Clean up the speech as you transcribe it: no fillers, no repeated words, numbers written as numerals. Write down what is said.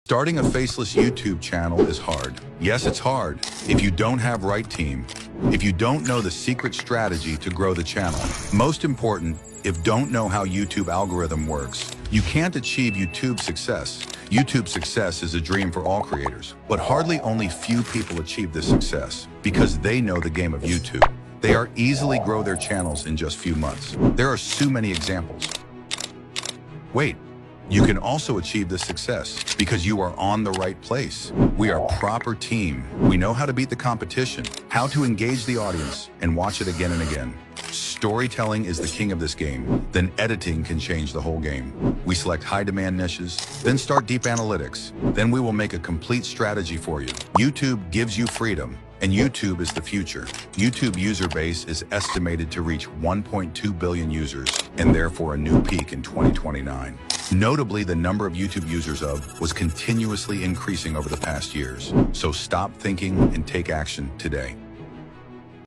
Starting a faceless YouTube channel is hard. Yes, it's hard if you don't have right team, if you don't know the secret strategy to grow the channel. Most important, if don't know how YouTube algorithm works, you can't achieve YouTube success. YouTube success is a dream for all creators, but hardly only few people achieve this success because they know the game of YouTube. They are easily grow their channels in just few months. There are so many examples. Wait, you can also achieve this success because you are on the right place. We are proper team. We know how to beat the competition, how to engage the audience, and watch it again and again. Storytelling is the king of this game. Then editing can change the whole game. We select high demand niches, then start deep analytics. Then we will make a complete strategy for you. YouTube gives you freedom, and YouTube is the future. YouTube user base is estimated to reach 1.2 billion users, and therefore a new peak in 2029. Notably, the number of YouTube users was continuously increasing over the past years. So stop thinking and take action today.